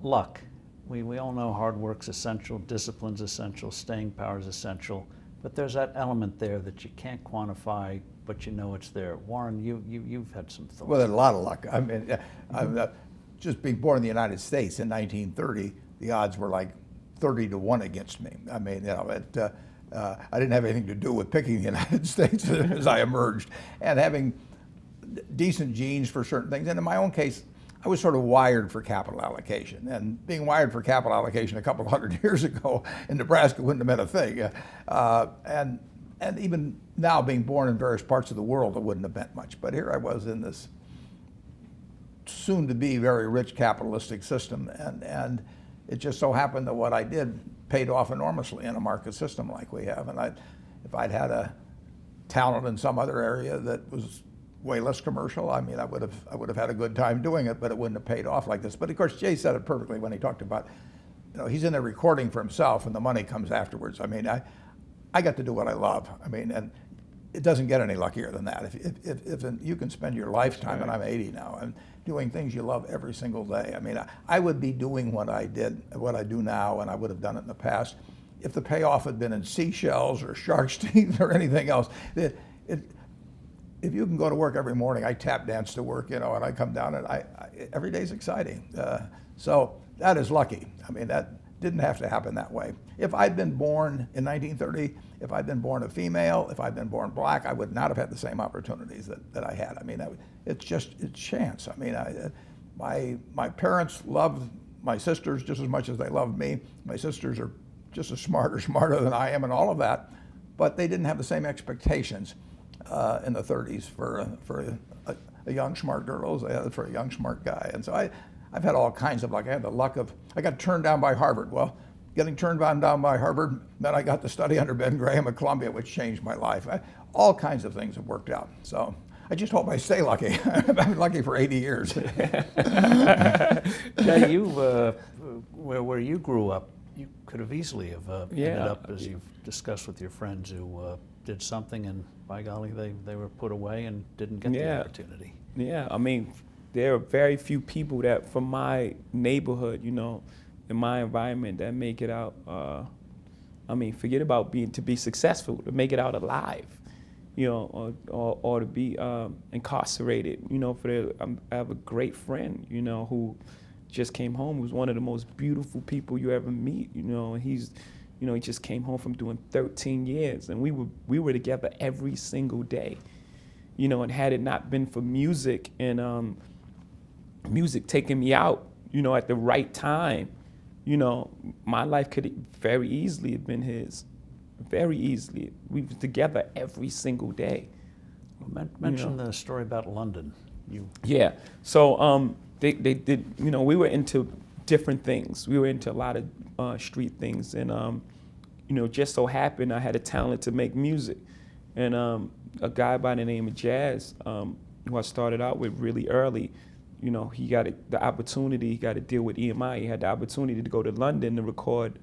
luck. We all know hard work's essential, discipline's essential, staying power is essential, but there's that element there that you can't quantify, but you know it's there. Warren, you've had some thoughts. Well, there's a lot of luck. I mean, just being born in the United States in 1930, the odds were like 30 to 1 against me. I mean, you know, I didn't have anything to do with picking the United States as I emerged, and having decent genes for certain things. And in my own case, I was sort of wired for capital allocation. And being wired for capital allocation a couple of hundred years ago in Nebraska wouldn't have meant a thing. And even now, being born in various parts of the world, it wouldn't have meant much. But here I was in this soon-to-be very rich capitalistic system, and it just so happened that what I did paid off enormously in a market system like we have. And if I'd had a talent in some other area that was way less commercial, I mean, I would have had a good time doing it, but it wouldn't have paid off like this. But of course, Jay said it perfectly when he talked about, you know, he's in there recording for himself, and the money comes afterwards. I mean, I got to do what I love. I mean, and it doesn't get any luckier than that. If you can spend your lifetime, and I'm 80 now, and doing things you love every single day. I mean, I would be doing what I do now, and I would have done it in the past, if the payoff had been in seashells or shark's teeth or anything else. If you can go to work every morning, I tap dance to work, you know, and I come down, and every day's exciting. So that is lucky. I mean, that didn't have to happen that way. If I'd been born in 1930, if I'd been born a female, if I'd been born black, I would not have had the same opportunities that I had. I mean, it's chance. I mean, my parents loved my sisters just as much as they loved me. My sisters are just as smart or smarter than I am and all of that, but they didn't have the same expectations in the 30s for a young smart girl as they had for a young smart guy. And so I've had all kinds of luck. I had the luck of, I got turned down by Harvard. Well, getting turned down by Harvard meant I got to study under Ben Graham at Columbia, which changed my life. All kinds of things have worked out. So I just hope I stay lucky. I've been lucky for 80 years. Yeah, where you grew up, you could have easily have ended up, as you've discussed with your friends, who did something, and by golly, they were put away and didn't get the opportunity. Yeah, I mean, there are very few people that from my neighborhood, you know, in my environment, that make it out. I mean, forget about to be successful, to make it out alive, you know, or to be incarcerated. You know, I have a great friend, you know, who just came home. Was one of the most beautiful people you ever meet. You know, and he just came home from doing 13 years, and we were together every single day. You know, and had it not been for music and music taking me out, you know, at the right time, you know, my life could very easily have been his. Very easily. We were together every single day. Mention the story about London. Yeah. So they did, you know, we were into different things. We were into a lot of street things, and you know, just so happened I had a talent to make music. And a guy by the name of Jazz, who I started out with really early, you know, he got the opportunity, he got to deal with EMI. He had the opportunity to go to London to record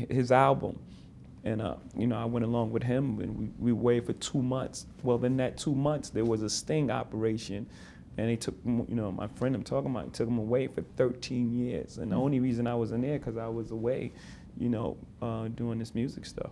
his album. And, you know, I went along with him, and we waited for 2 months. Well, in that 2 months, there was a sting operation, and they took, you know, my friend I'm talking about, took him away for 13 years. And the only reason I was in there because I was away, you know, doing this music stuff.